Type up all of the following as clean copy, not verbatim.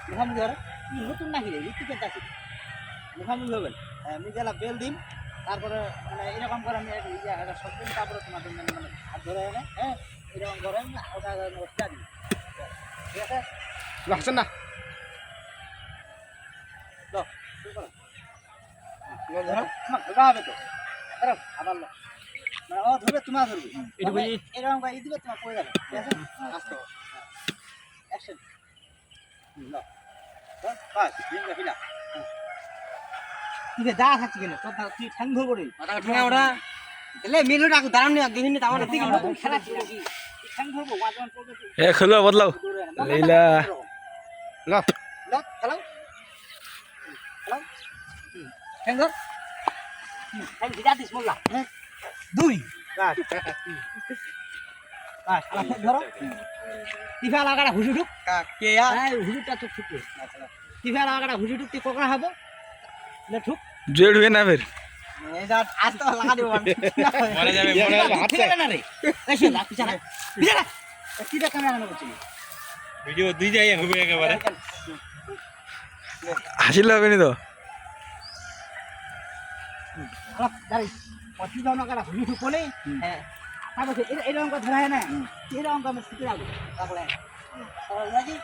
মুখামুখি ধরো নতুন নাকি রে টিকেট আছে মুখামুখি হবেন আমি গেলা বেল দিন তারপরে মানে এরকম করে আমি একটা সব দিন তারপরে তোমাদের মানে হাত ধরে এনে হ্যাঁ এরকম করে ওটা দিই ঠিক আছে লাগছেন না হবে তো আবার মানে ও ধরবে তোমার ধরবে এরকম করে দিবে তোমার পড়ে যাবে ঠিক আছে আস্তে অ্যাকশন বাস দিনটা ফিলা তুই যা থাকছি কেন তোর তুই ঠ্যাং ধরবো রে ওটা এলে মিলু ডাকু দাঁড়ান না দিহিনি তাও না তুই নতুন খেলা ছিল কি ঠ্যাং ধরবো ওয়াজন করবে এ খেলো বদলাও লীলা ল লক খেলাও খেলাও ঠ্যাং ধর ঠ্যাং দিদা দিস মোল্লা দুই বাস বাস আলা ধরো টিফা লাগাটা হুজুরুক কে ইয়া হ্যাঁ হুজুরটা তো ঠিক টিফা লাগাটা হুজুরুক তুই কোকড়া হবো না ঠিক জেড হবে না ফের এটা আজ তো লাগা দেব মরে যাবে ঠিক আছে না রে এসে লাগ পিছানা পিছানা কি দেখা না করছিস ভিডিও দুই যাই হবে একেবারে হাসিল হবে নি তো দাঁড়াই পঁচিশ জন কারা হুজুরুক বলে হ্যাঁ তারপরে এরকম কথা ধরা হয় না এরকম আমি শিখে যাবো তারপরে রাজি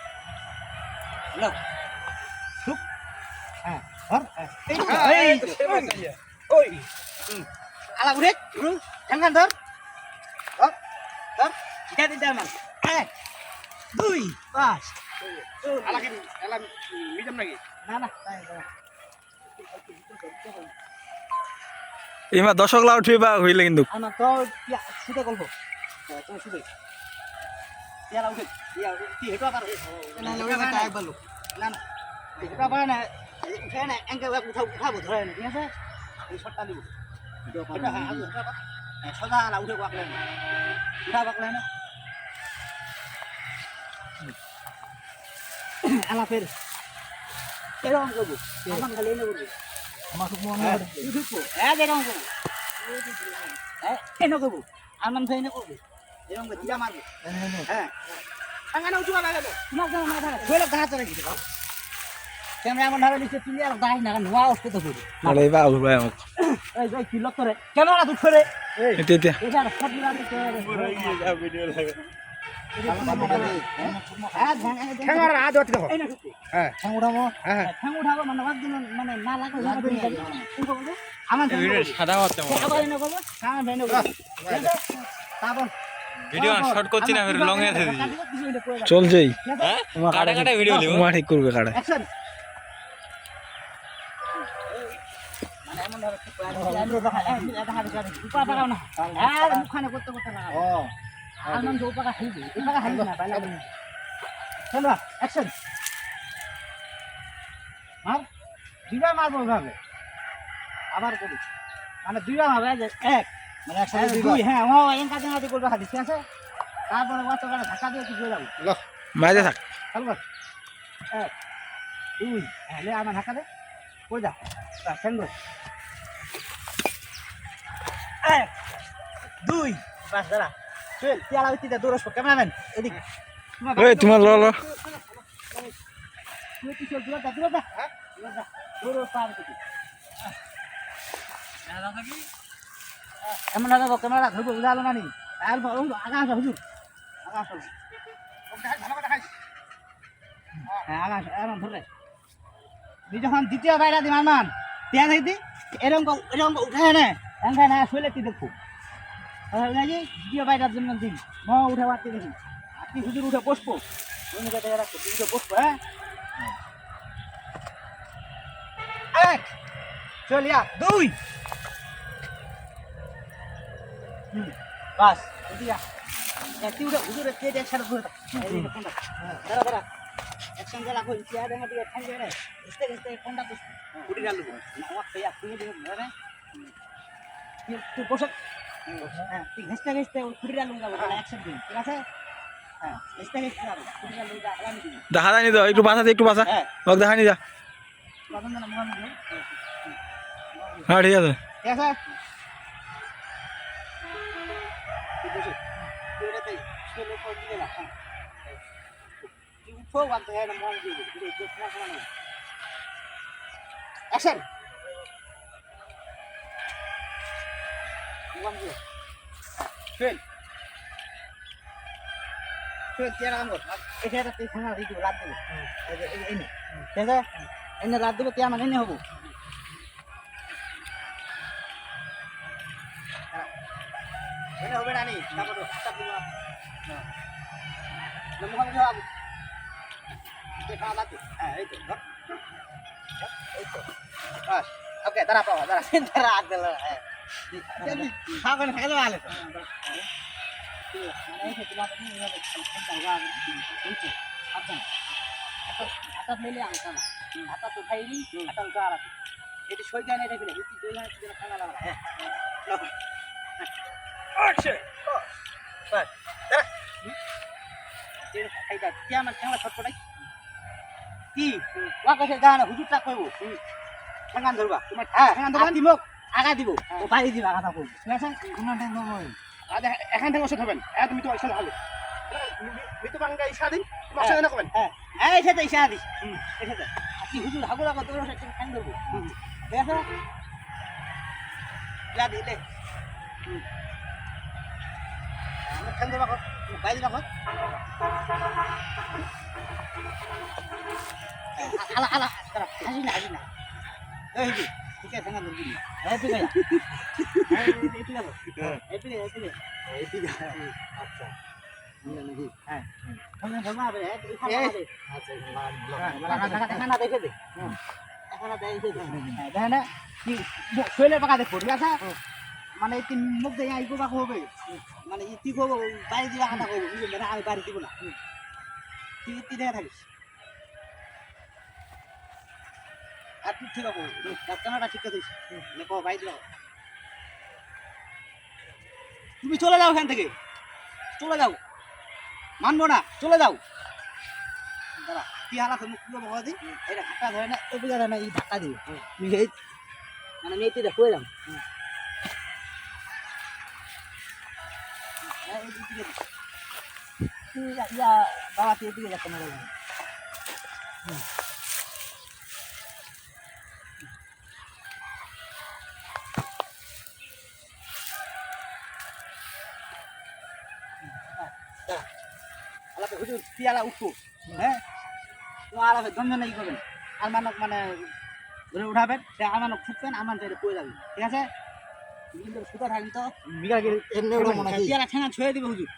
হ্যালো ঠিক হ্যাঁ ধর ওই আলা উড়ে উড়ু ঠ্যাঙ্গান ধর ধর ধর এটা দিতে আমার এক দুই পাঁচ আলা কি আলা মিডিয়াম নাকি না না তাই এমা দর্শক লাউ উঠবে হইলে কিন্তু আমার তো শুতে গল্প তুমি শুতে ইয়ারা উঠে তুই হেঁটো আবার না ওটা কথা একবার লোক না না হেঁটো আবার না উঠে না অ্যাঙ্কেল উঠাবো ধরে না ঠিক আছে এই শটটা নিব এটা হ্যাঁ আগে উঠা সোজা না উঠে বাকলে না উঠা বাকলে না আলা ফের এরকম করবো আমার খালি এনে করবো আমার খুব মনে হয় উঠবো এরকম করবো এনে করবো আর মানুষ এনে করবো এরকম করে দিলা মারবো হ্যাঁ আঙ্গানে উঠু না গেল তোমার যেন না থাকে শৈল দেখা চলে গেছে ক্যামেরা এমন ভাবে নিচে তুলি আর দাঁড়াই না নোয়া আসতে তো করি আরে বা ভাই আমাকে এই যাই কি লক করে ক্যামেরা তুই করে এটা এটা এই আর ফটো লাগে ভিডিও লাগে ঠ্যাঙ্গার আজ হচ্ছে দেখো হ্যাঁ ঠ্যাং উঠাবো হ্যাঁ ঠ্যাং উঠাবো মানে একদিন মানে না লাগলে আমার সাদা হচ্ছে আবার এনে করবো আমার ভেনে তারপর ভিডিও শর্ট করছি না ফের লং এ আছে চল চলছেই হ্যাঁ কাটা কাটা ভিডিও লিব মা ঠিক করবে কাটা অ্যাকশন মানে এমন ধরো উপা পাকাও না আর মুখখানে করতে করতে না ও আর মান উপা খাইবে উপা খাইবে না পাইলা ক্যামেরা অ্যাকশন মার দুইবার মারবো ভাবে আবার করি মানে দুইবার হবে যে এক মানে একসাথে দুই হ্যাঁ ও এনকা জানাতে করবে খালি ঠিক আছে তারপরে ওয়াচ করে ধাক্কা দিয়ে তুই চলে যাবো ল মাঝে থাক চলবো এক দুই হ্যাঁ লে আমার ধাক্কা দে কই যা সেন্ড এক দুই বাস দাঁড়া চল পেয়ালা উঠিতে দৌড়স ক্যামেরাম্যান এদিকে এই তোমার ল ল তুই কি চল দূরে যা হ্যাঁ দৌড় পার করতে এমন লাগা ক্যামেরা ধরবো বুঝালো না নি আর আগা আসো হুজুর আগা আসো ভালো কথা খাইস হ্যাঁ আগা আসো এমন ধরে তুই যখন দ্বিতীয় বাইরা দি মান তিয়া দেখি এরকম উঠে না এমন না শুলে তুই দেখো নাকি দ্বিতীয় বাইরার জন্য দিন উঠে মারতে দেখি আপনি হুজুর উঠে বসবো অন্য জায়গায় রাখো তুই উঠে বসবো হ্যাঁ এক চলিয়া দুই বাস দিয়া একটি উঠে হুজুরে কে একসাথে ধরে দাঁড়া দাঁড়া একসঙ্গে রাখো চেয়ার দেখা দিয়ে ঠান্ডা রে ইস্তে ইস্তে কোনটা তো উঠে গেল আমার পেয়া তুই দিও ধরে তুই বসে হ্যাঁ তুই ঘেসতে ঘেসতে উঠে গেল যাবো একসাথে দিন ঠিক আছে হ্যাঁ ঘেসতে ঘেসতে যাবো উঠে গেল যা আলামি দিবি দেখা যায়নি তো একটু বাঁচা একটু বাঁচা হ্যাঁ ওকে দেখানি যা প্রথম না মুখ হ্যাঁ ঠিক আছে ঠিক আছে তুই বসে তুই এটা ছেলে কই দিলে না উঠো বাদ দেয় না মন দিয়ে যে সমস্যা না অ্যাকশন মন দিয়ে ফেল ফেল তেরা কাম কর এটা তুই খানা দিবি রাত দেব এই নে ঠিক আছে এনে রাত দেব তিয়া মানে নে হবো এনে হবে না নি তারপর হাতটা দিবা নমুনা দিও আগে এটা লাতে হ্যাঁ এই তো এই তো বাস ওকে দাঁড়া পাওয়া দাঁড়া দাঁড়া আগ দিল হ্যাঁ খাবেন খেলে ভালো মানে এই তোমার তুমি এভাবে খেলতে হবে এই তো আপনি হাতা মেলে আনতা না হাতা তো খাইনি হাতা উঠা আর এটি সই জানে রেখে দে তুই দুই জনের জন্য খানা লাগা হ্যাঁ অ্যাকশন বাস দাঁড়া এই খাইটা কি আমার খেলা ছটপটাই কি ওয়া কাছে দাঁড়া হুজুরটা কইবো ঠ্যাঙ্গান ধরবা তোমার হ্যাঁ ঠ্যাঙ্গান ধরবা দিমক আগা দিব ও বাড়ি দিব আগা থাকো ঠিক আছে কোনো টেন নয় আজ এখান থেকে ওষুধ হবেন তুমি তো ওষুধ ভালো মৃত্যু বাংলা ইশা দিন তোমার সঙ্গে না করবেন হ্যাঁ হ্যাঁ এসে ইশা দিস এসে আপনি হুজুর হাগু লাগা তোর সাথে ঠ্যাং ধরবো ঠিক আছে যা দিলে আমার ঠ্যাং ধরবা বাইরে রাখো আলা আলা দাঁড়া হাসি না এই যে ঠিক আছে ঠ্যাং ধরবি এই ঠিক আছে এই ঠিক আছে এই ঠিক আছে আচ্ছা হ্যাঁ ধর্মা হবে এখানে দেখে দে এখানে দেখে দে দেখেন কি শৈলের পাকা দেখো ঠিক আছে মানে তিন মুখ দিয়ে আইগো বাকো হবে মানে ইতি গো বাড়ি দিবা খানা করবো মানে আমি বাড়ি দিব না তুই ইতি দেখে থাকিস আর তুই ঠিক আছে ডাক্তারটা ঠিক আছে দেখো বাড়ি দিবা তুমি চলে যাও এখান থেকে চলে যাও মানবো না চলে যাও দাঁড়া কি হালাত মুখ খুলে বকা দিই এটা ধাক্কা ধরে না এ বুঝা না এই ধাক্কা দিই মানে মেয়েটি দেখো যাও বাবা তুই এদিকে যাচ্ছে না আলাদা হুজুর পিয়ালা উঠো হ্যাঁ তোমার আলাদা দঞ্জন ই করবেন আর মানক মানে ধরে উঠাবেন সে আমানক ফুটবেন আমার এটা পড়ে যাবে ঠিক আছে কিন্তু সুতা থাকবি তো পিয়ালা ঠেঙা ছুঁয়ে দিবে হুজুর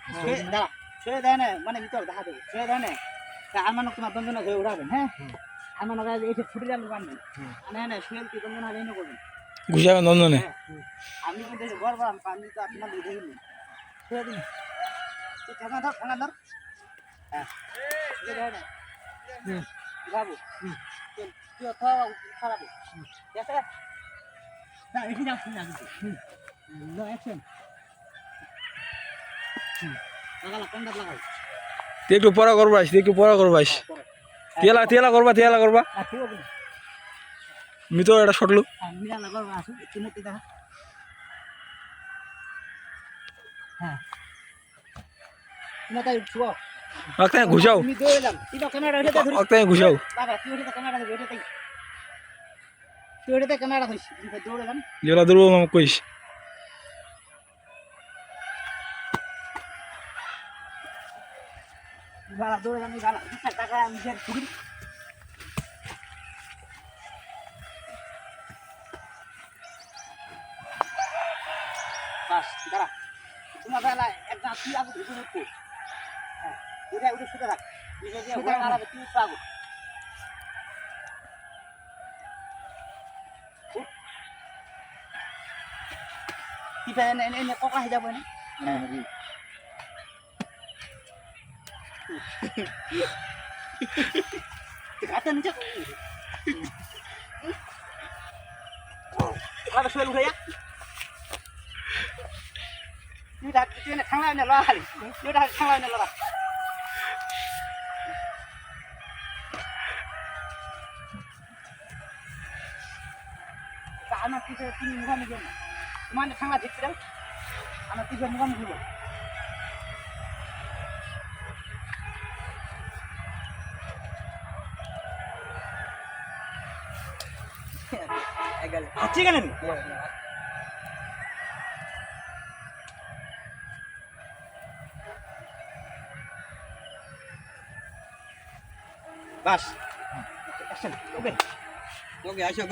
দাঁড়া ছুঁয়ে দেয় না মানে ভিতর দেখা দেবে ছুঁয়ে দেয় না আমানক তোমার দঞ্জনে ধরে উঠাবেন হ্যাঁ আমানক এসে ফুটে যাবে বানবেন হ্যাঁ না শুয়ে কি দঞ্জন আর এনে করবেন ঘুষাবেন নন্দনে আমি কিন্তু ঘর বাড়াম আমি তো আপনার দেখিনি ছুঁয়ে দিন ঠেঙা ধর হ্যাঁ যাবো তুই খারাপ ঠিক আছে না এখানে আসুন না কিন্তু নো অ্যাকশন লাগালা কোনটা লাগাই তুই একটু পড়া করবাস তেলা করবা ঠিক আছে আমি তো এটা শটলু মিরা লাগাবো আসুন একটু মতে দেখা হ্যাঁ না তাই ছুয়া অক্তায় ঘুষাও আমি দৌড়লাম তুই তো ক্যামেরা হেঁটে ধরিস অক্তায় ঘুষাও বাবা তুই ওটা ক্যামেরা ধরে হেঁটে তুই ওটাতে ক্যামেরা ধরিস দৌড়লাম যেগুলা দূর আমাকে কইস বাবা দৌড়লাম গালা টাকা আমি যে ছুটি বাস দাঁড়া তোমার বেলা একদম তুই আগে ঢুকে ঢুকবো হ্যাঁ উঠে উঠে শুতে থাক নিজে যে ঘোরা মারাবে তুই পাগো কি পায় এনে এনে ককা হয়ে যাবো এনে হাতে নিচে আবার শুয়ে উঠে যা তুই না খাংলা এনে লড়া খালি তুই খাংলা এনে লড়া আমার পিছনে তুমি মুখামুখি না তোমার খাংলা দেখতে যাও আমার পিছনে মুখামুখি ঠিক আছে বাস অ্যাকশন ওকে ওকে আসো